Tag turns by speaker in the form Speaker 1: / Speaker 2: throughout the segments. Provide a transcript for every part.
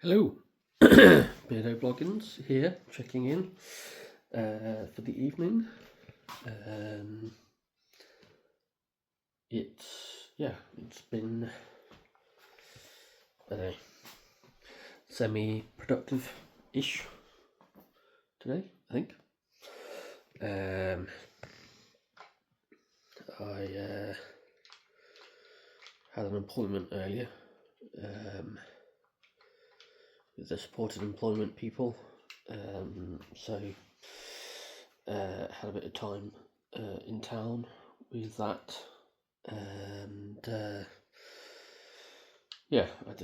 Speaker 1: Hello, Beardo Bloggins here, checking in for the evening. It's been semi-productive-ish today, I think. I had an appointment earlier with the supported employment people, so had a bit of time in town with that, and I don't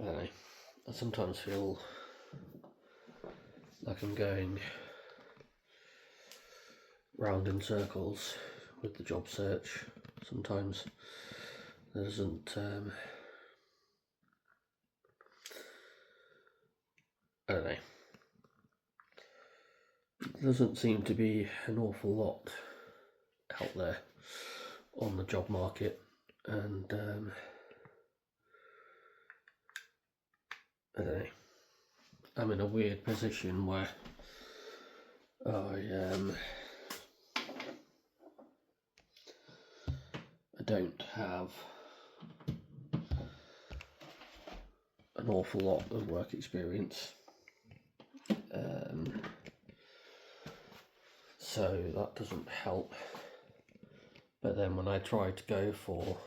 Speaker 1: know, I sometimes feel like I'm going round in circles with the job search. Sometimes there isn't there doesn't seem to be an awful lot out there on the job market, and I don't know, I'm in a weird position where I don't have an awful lot of work experience, so that doesn't help. But then when I try to go for,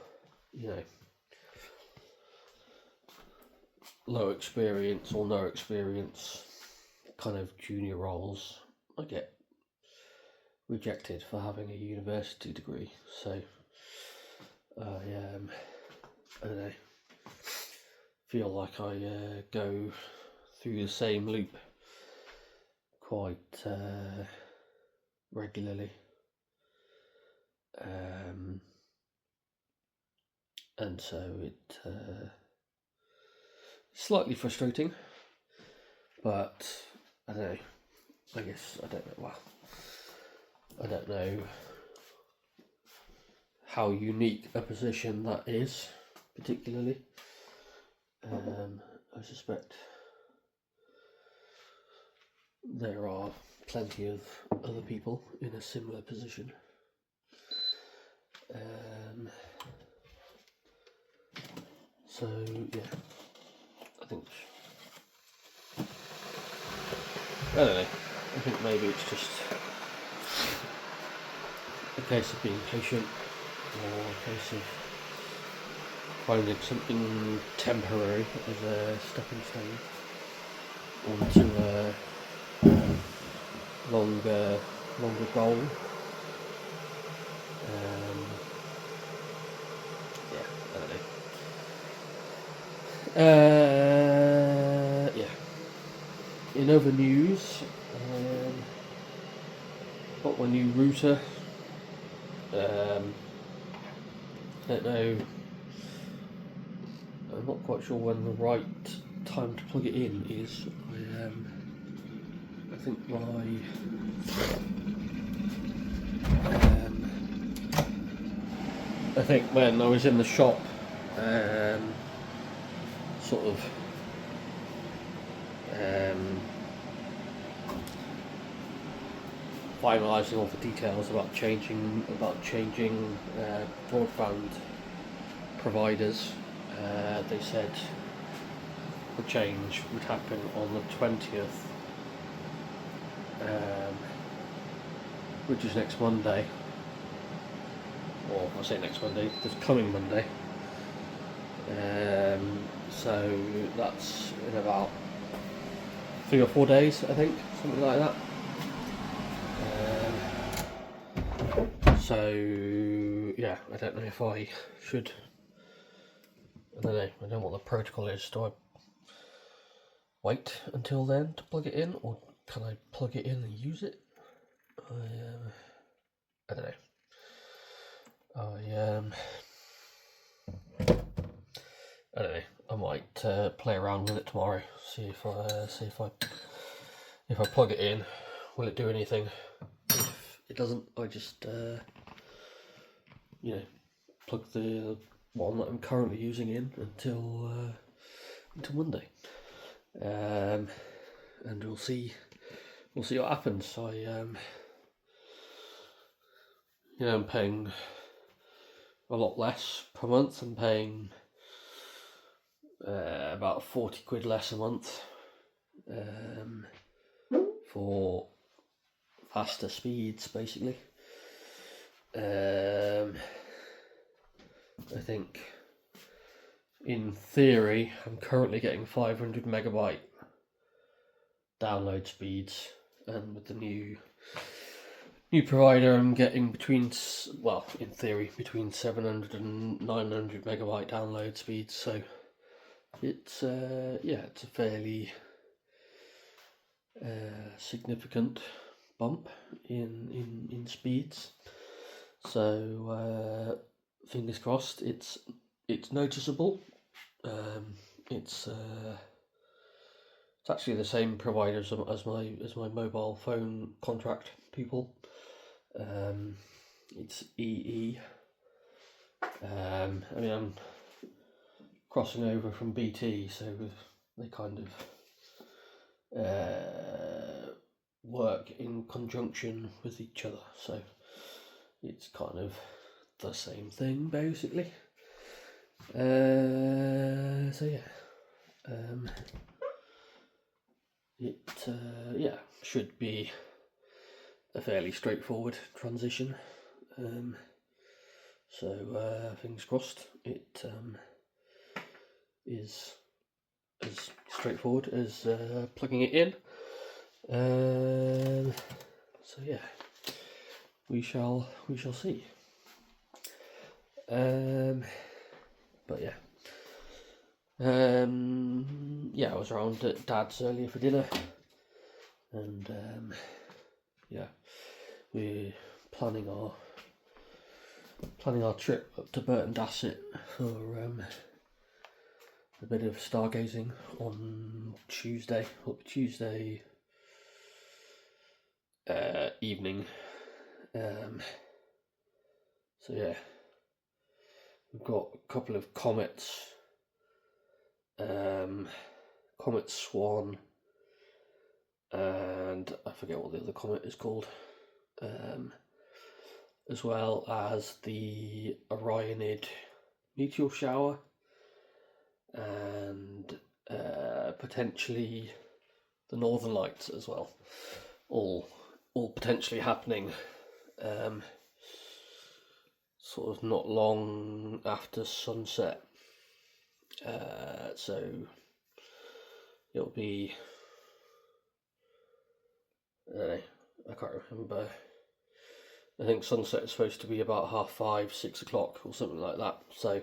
Speaker 1: low experience or no experience kind of junior roles, I get rejected for having a university degree. So I don't know, feel like I go through the same loop quite regularly, and so it slightly frustrating, but I don't know, I guess I don't know how unique a position that is particularly. I suspect there are plenty of other people in a similar position. So yeah, I don't know, I think maybe it's just a case of being patient, or a case of finding something temporary as a stepping stone onto a longer goal. I don't know. In other news, got my new router. I don't know, I'm not quite sure when the right time to plug it in is. I think when I was in the shop, sort of finalising all the details about changing broadband providers, they said the change would happen on the 20th, which is next Monday, or I say next Monday, this coming Monday. So that's in about 3 or 4 days, I think, something like that. So yeah, I don't know if I should. I don't know what the protocol is. Do I wait until then to plug it in, or can I plug it in and use it? I don't know. I don't know. I might play around with it tomorrow. See if I plug it in, will it do anything? If it doesn't, I just plug the one that I'm currently using in until Monday. and we'll see what happens. I'm paying a lot less per month. I'm paying about 40 quid less a month for faster speeds, basically. I think in theory I'm currently getting 500 megabyte download speeds, and with the new provider I'm getting in theory between 700 and 900 megabyte download speeds. So it's it's a fairly significant bump in speeds. So fingers crossed, it's noticeable. It's actually the same provider as my mobile phone contract people. It's EE. I'm crossing over from BT, so they kind of work in conjunction with each other. So it's kind of the same thing, basically. It should be a fairly straightforward transition. Fingers crossed it is as straightforward as plugging it in. We shall see. I was around at Dad's earlier for dinner, and we're planning our trip up to Burton Dasset for a bit of stargazing on Tuesday evening. We've got a couple of comets, Comet Swan, and I forget what the other comet is called, as well as the Orionid meteor shower, and potentially the Northern Lights as well, all potentially happening sort of not long after sunset. So it'll be, I can't remember, I think sunset is supposed to be about 5:30, 6 o'clock or something like that. So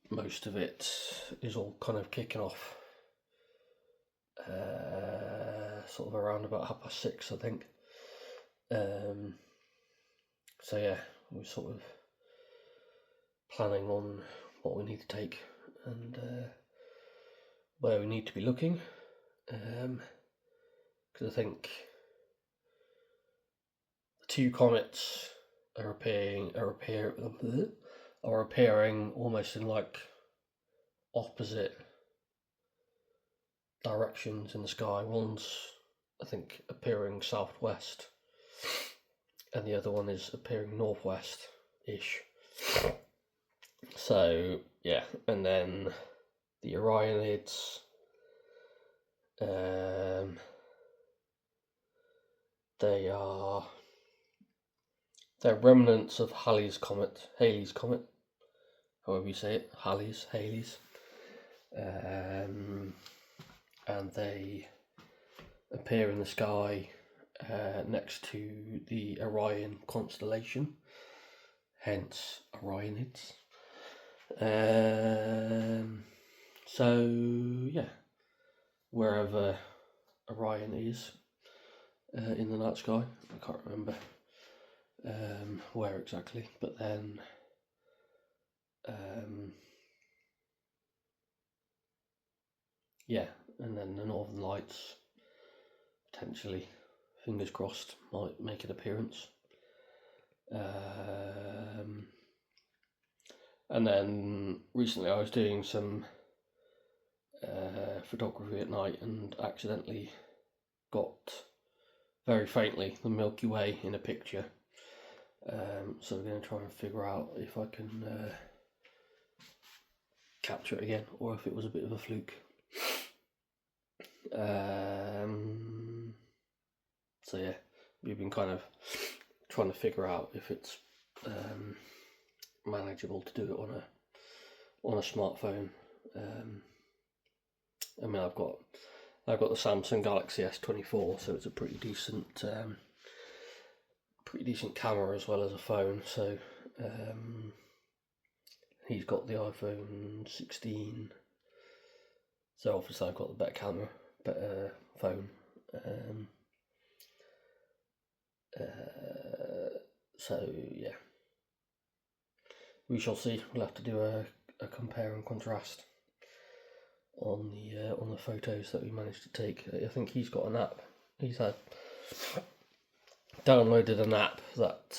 Speaker 1: most of it is all kind of kicking off sort of around about 6:30, I think. We're sort of planning on what we need to take and where we need to be looking, because I think the two comets are appearing almost in like opposite directions in the sky. One's, I think, appearing southwest, and the other one is appearing northwest-ish. So and then the Orionids, they're remnants of Halley's comet, however you say it, Halley's, and they appear in the sky next to the Orion constellation, hence Orionids. Wherever Orion is in the night sky, I can't remember where exactly, but then and then the Northern Lights potentially, fingers crossed, might make an appearance. And then recently I was doing some photography at night and accidentally got very faintly the Milky Way in a picture. So we're going to try and figure out if I can capture it again, or if it was a bit of a fluke. So yeah, we've been kind of trying to figure out if it's manageable to do it on a smartphone. I mean, I've got the Samsung Galaxy S24, so it's a pretty decent camera as well as a phone. So he's got the iPhone 16, so obviously I've got the better camera, better phone. So yeah, we shall see. We'll have to do a compare and contrast on the photos that we managed to take. I think he's got an app. He's had downloaded an app that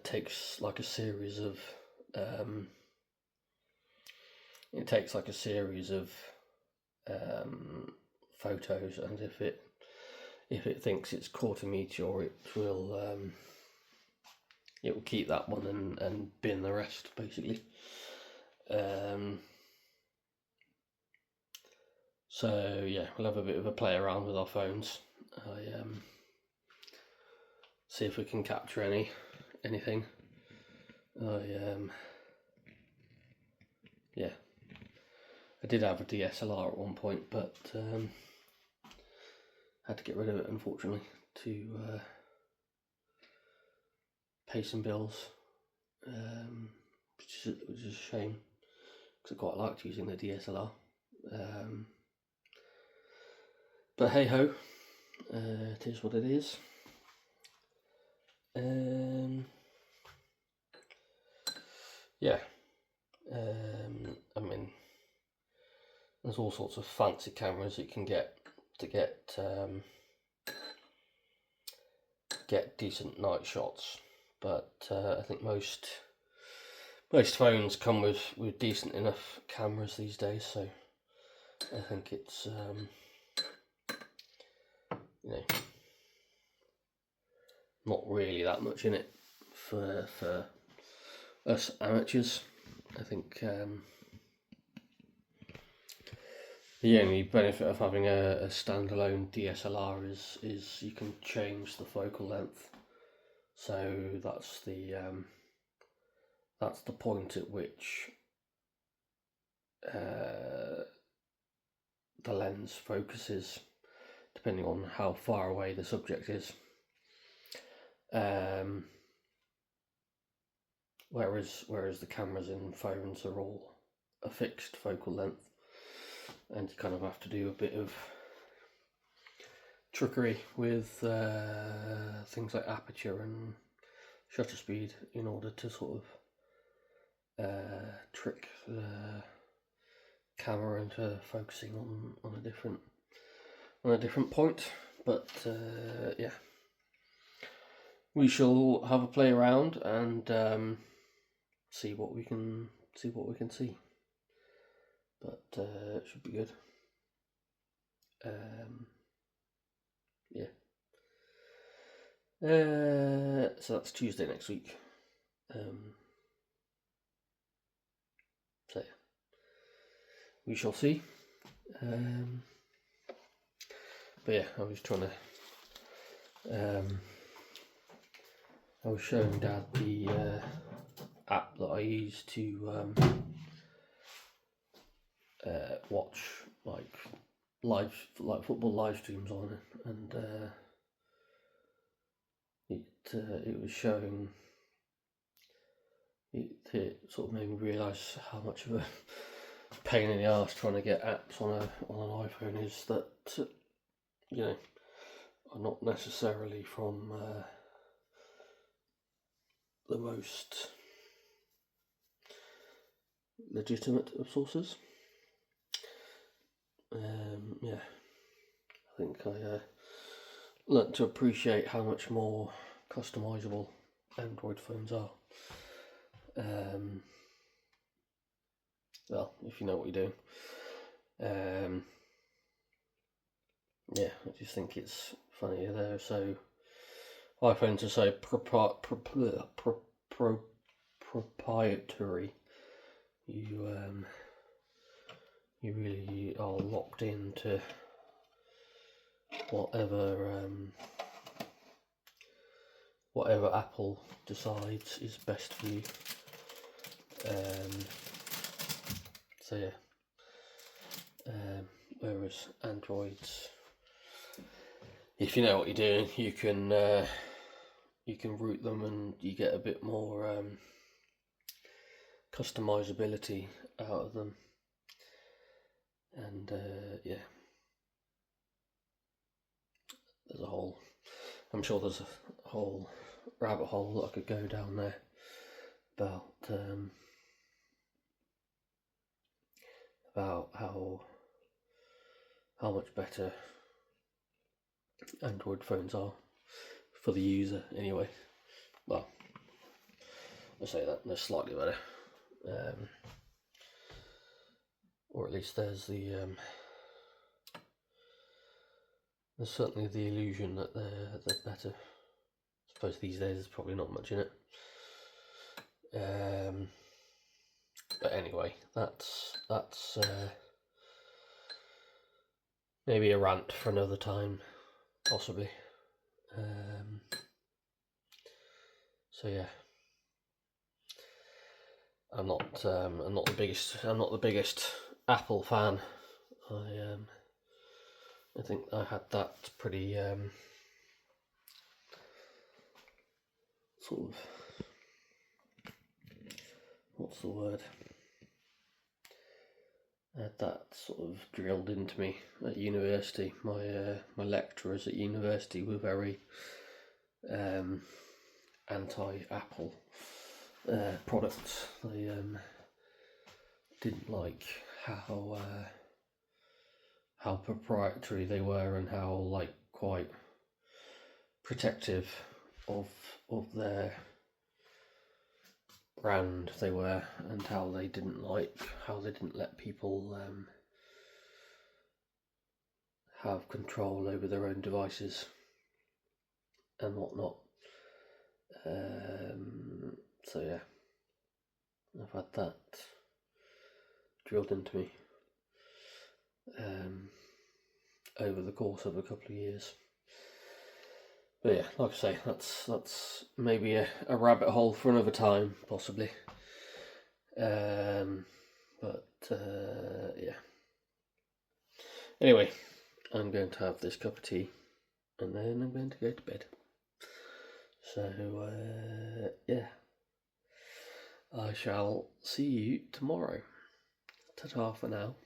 Speaker 1: takes like a series of photos, and if it thinks it's caught a meteor, it will keep that one and bin the rest, basically. So yeah, we'll have a bit of a play around with our phones. See if we can capture anything. Yeah, I did have a DSLR at one point, but had to get rid of it, unfortunately, to pay some bills, which is a shame, because I quite liked using the DSLR. But hey ho, it is what it is. Yeah, I mean, there's all sorts of fancy cameras you can get to get decent night shots, but I think most phones come with decent enough cameras these days, so I think it's not really that much in it for us amateurs. I think the only benefit of having a standalone DSLR is you can change the focal length. So that's the point at which the lens focuses, depending on how far away the subject is. Whereas the cameras in phones are all a fixed focal length, and you kind of have to do a bit of trickery with things like aperture and shutter speed in order to sort of trick the camera into focusing on a different point. But yeah, we shall have a play around and see what we can see. But it should be good. Yeah. So that's Tuesday next week. So yeah, we shall see. But yeah, I was trying to. I was showing Dad the app that I use to watch like football live streams on it, and it was showing. It sort of made me realise how much of a pain in the arse trying to get apps on an iPhone is, that are not necessarily from the most legitimate of sources. Yeah, I think I learnt to appreciate how much more customizable Android phones are. well, if you know what you're doing. Yeah, I just think it's funny. They're so iPhones are so proprietary. You really are locked into whatever Apple decides is best for you. So yeah. Whereas Androids, if you know what you're doing, you can route them and you get a bit more customizability out of them. And yeah, I'm sure there's a whole rabbit hole that I could go down there about how much better Android phones are for the user anyway. Well, I say that they're slightly better, or at least there's certainly the illusion that they're better. I suppose these days there's probably not much in it. But anyway, that's maybe a rant for another time, possibly. So yeah, I'm not the biggest Apple fan. I think I had that pretty sort of, what's the word? I had that sort of drilled into me at university. My lecturers at university were very anti-Apple products. They didn't like how proprietary they were and how quite protective of their brand they were, and how they didn't let people have control over their own devices and whatnot. So yeah, I've had that drilled into me over the course of a couple of years. But yeah, like I say, that's maybe a rabbit hole for another time, possibly. But yeah. Anyway, I'm going to have this cup of tea, and then I'm going to go to bed. So yeah, I shall see you tomorrow. Ta-ta for now.